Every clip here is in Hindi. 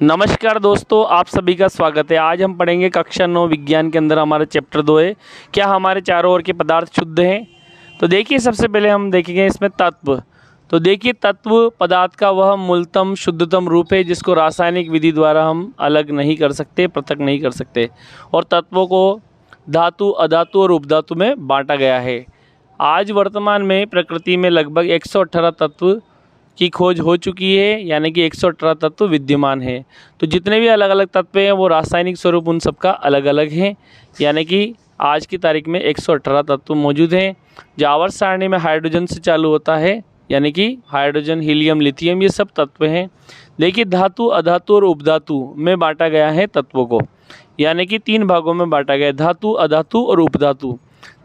नमस्कार दोस्तों, आप सभी का स्वागत है। आज हम पढ़ेंगे कक्षा 9 विज्ञान के अंदर हमारा चैप्टर 2 है, क्या हमारे चारों ओर के पदार्थ शुद्ध हैं। तो देखिए, सबसे पहले हम देखेंगे इसमें तत्व। तो देखिए, तत्व पदार्थ का वह मूलतम शुद्धतम रूप है जिसको रासायनिक विधि द्वारा हम अलग नहीं कर सकते, पृथक नहीं कर सकते। और तत्वों को धातु, अधातु और उपधातु में बांटा गया है। आज वर्तमान में प्रकृति में लगभग 118 तत्व की खोज हो चुकी है, यानी कि 118 तत्व विद्यमान है। तो जितने भी अलग अलग तत्व हैं वो रासायनिक स्वरूप उन सबका अलग अलग है, यानी कि आज की तारीख में 118 तत्व मौजूद हैं। जो आवर्त सारणी में हाइड्रोजन से चालू होता है, यानी कि हाइड्रोजन, हीलियम, लिथियम, ये सब तत्व हैं। देखिए, धातु, अधातु और उपधातु में बांटा गया है तत्वों को, यानी कि 3 भागों में बांटा गया है, धातु, अधातु और उपधातु।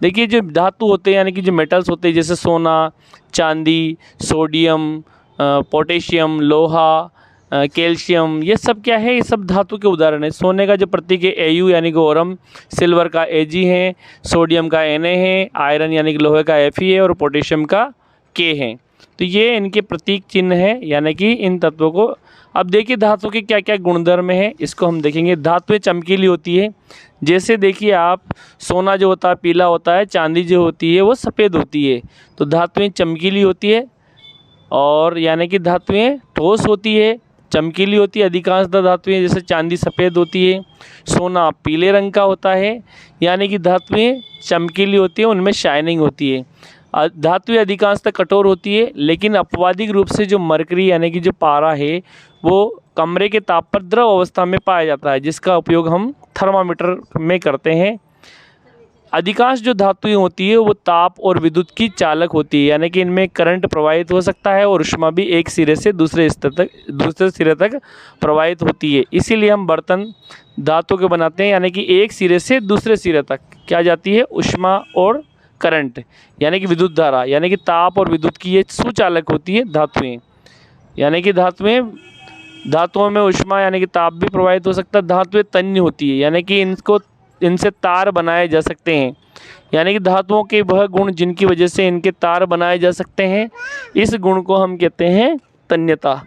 देखिए, जो धातु होते हैं यानी कि जो मेटल्स होते हैं, जैसे सोना, चांदी, सोडियम, पोटेशियम, लोहा, कैल्शियम, ये सब क्या है, ये सब धातु के उदाहरण है। सोने का जो प्रतीक है Au यानी कि ओरम, सिल्वर का Ag है, सोडियम का Na है, आयरन यानी कि लोहे का Fe है और पोटेशियम का K है। तो ये इनके प्रतीक चिन्ह है, यानी कि इन तत्वों को। अब देखिए, धातु के क्या क्या गुणधर्म है, इसको हम देखेंगे। धातुएं चमकीली होती है, जैसे देखिए आप, सोना जो होता है पीला होता है, चांदी जो होती है वो सफ़ेद होती है। तो धातुएं चमकीली होती है, और यानी कि धातुएं ठोस होती है, चमकीली होती है। अधिकांशतः धातुएं, जैसे चांदी सफ़ेद होती है, सोना पीले रंग का होता है, यानी कि धातुएं चमकीली होती है, उनमें शाइनिंग होती है। धातुएं अधिकांशतः कठोर होती है, लेकिन अपवादिक रूप से जो मरकरी यानी कि जो पारा है वो कमरे के ताप पर द्रव अवस्था में पाया जाता है, जिसका उपयोग हम थर्मामीटर में करते हैं। अधिकांश जो धातुएं होती है वो ताप और विद्युत की चालक होती है, यानी कि इनमें करंट प्रवाहित हो सकता है और ऊष्मा भी एक सिरे से दूसरे सिरे तक प्रवाहित होती है। इसीलिए हम बर्तन धातु के बनाते हैं, यानी कि एक सिरे से दूसरे सिरे तक क्या जाती है, ऊष्मा और करंट, यानी कि विद्युत धारा, यानी कि ताप और विद्युत की ये सुचालक होती है धातुएँ। यानी कि धातुओं में ऊष्मा यानी कि ताप भी प्रवाहित हो सकता है। धातुएं तन्य होती है, यानी कि इनसे तार बनाए जा सकते हैं, यानी कि धातुओं के वह गुण जिनकी वजह से इनके तार बनाए जा सकते हैं, इस गुण को हम कहते हैं तन्यता।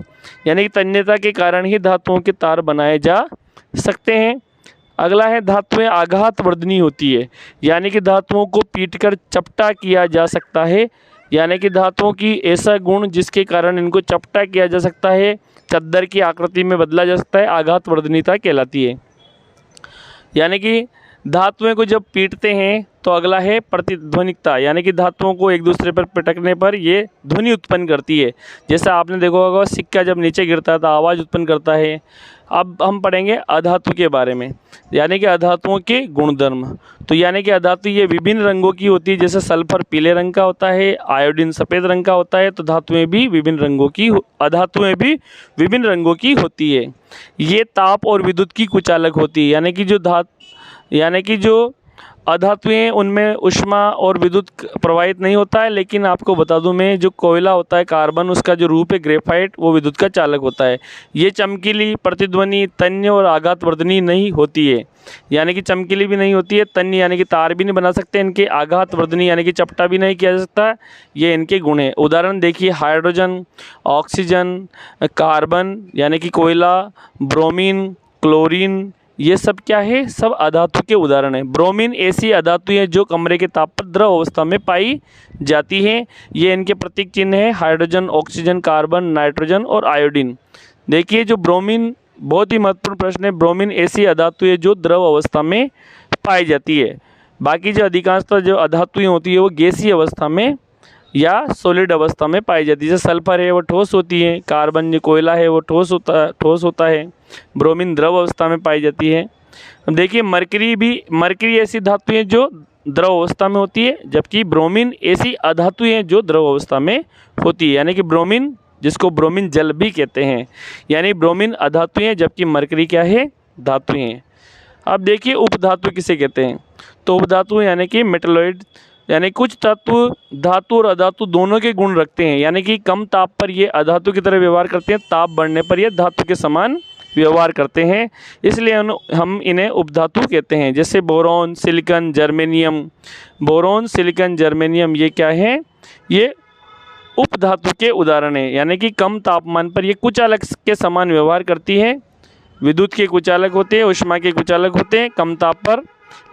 यानी कि तन्यता के कारण ही धातुओं के तार बनाए जा सकते हैं। अगला है, धातुएं आघात वर्धनी होती है, यानी कि धातुओं को पीटकर चपटा किया जा सकता है। यानी कि धातुओं की ऐसा गुण जिसके कारण इनको चपटा किया जा सकता है, चद्दर की आकृति में बदला जा सकता है, आघात वर्धनीता कहलाती है। यानी कि धातुओं को जब पीटते हैं तो अगला है प्रतिध्वनिकता, यानी कि धातुओं को एक दूसरे पर पटकने पर ये ध्वनि उत्पन्न करती है। जैसा आपने देखा होगा, सिक्का जब नीचे गिरता है तो आवाज़ उत्पन्न करता है। अब हम पढ़ेंगे अधातु के बारे में, यानी कि अधातुओं के गुणधर्म। तो यानी कि अधातु ये विभिन्न रंगों की होती है, जैसे सल्फर पीले रंग का होता है, आयोडीन सफ़ेद रंग का होता है। तो अधातुएं भी विभिन्न रंगों की होती है। ये ताप और विद्युत की कुचालक होती है, यानी कि जो अधातुएं उनमें ऊष्मा और विद्युत प्रवाहित नहीं होता है। लेकिन आपको बता दूं मैं, जो कोयला होता है कार्बन, उसका जो रूप है ग्रेफाइट, वो विद्युत का चालक होता है। ये चमकीली, प्रतिध्वनि, तन्य और आघातवर्धनी नहीं होती है, यानी कि चमकीली भी नहीं होती है, तन्य यानी कि तार भी नहीं बना सकते इनके, आघातवर्धनी यानी कि चपटा भी नहीं किया जा सकता। ये इनके गुण हैं। उदाहरण देखिए, हाइड्रोजन, ऑक्सीजन, कार्बन यानी कि कोयला, ब्रोमीन, क्लोरीन, ये सब क्या है, सब अधातु के उदाहरण हैं। ब्रोमीन ऐसी अधातु है जो कमरे के ताप पर द्रव अवस्था में पाई जाती हैं। ये इनके प्रतीक चिन्ह है, हाइड्रोजन, ऑक्सीजन, कार्बन, नाइट्रोजन और आयोडीन। देखिए, जो ब्रोमीन, बहुत ही महत्वपूर्ण प्रश्न है। ब्रोमीन ऐसी अधातु है जो द्रव अवस्था में पाई जाती है। बाकी जो अधिकांशतः जो अधातुएं होती है वो गैसीय अवस्था में या सॉलिड अवस्था में पाई जाती है। जैसे सल्फर है वो ठोस होती है, कार्बन जो कोयला है वो ठोस होता है, ब्रोमीन द्रव अवस्था में पाई जाती है। देखिए, मरकरी ऐसी धातु है जो द्रव अवस्था में होती है, जबकि ब्रोमीन ऐसी अधातु है जो द्रव अवस्था में होती है। यानी कि ब्रोमीन, जिसको ब्रोमीन जल भी कहते हैं, यानी ब्रोमीन अधातु है जबकि मरकरी क्या है, धातु है। अब देखिए, उपधातु किसे कहते हैं। तो उपधातु यानी कि मेटलॉइड, यानी कुछ तत्व धातु और अधातु दोनों के गुण रखते हैं, यानी कि कम ताप पर ये अधातु की तरह व्यवहार करते हैं, ताप बढ़ने पर ये धातु के समान व्यवहार करते हैं, इसलिए हम इन्हें उपधातु कहते हैं। जैसे boron, silicon, germanium. Boron, silicon, germanium ये क्या है, ये उपधातु के उदाहरण हैं, यानी कि कम तापमान पर ये कुचालक के समान व्यवहार करती है। विद्युत के कुचालक होते हैं, ऊष्मा के कुचालक होते हैं कम ताप पर।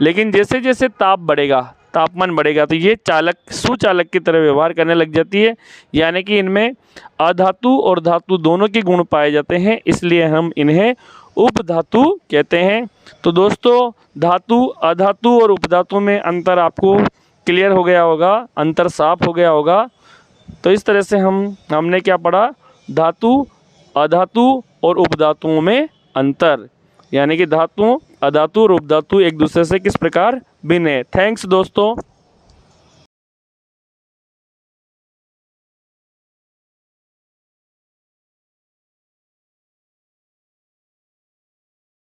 लेकिन जैसे जैसे ताप बढ़ेगा, तापमान बढ़ेगा, तो ये चालक सुचालक की तरह व्यवहार करने लग जाती है। यानी कि इनमें अधातु और धातु दोनों के गुण पाए जाते हैं, इसलिए हम इन्हें उपधातु कहते हैं। तो दोस्तों, धातु, अधातु और उपधातु में अंतर आपको क्लियर हो गया होगा, अंतर साफ हो गया होगा। तो इस तरह से हमने क्या पढ़ा, धातु, अधातु और उपधातुओं में अंतर, यानी कि धातु, अधातु और उपधातु एक दूसरे से किस प्रकार भिन्न है। थैंक्स दोस्तों।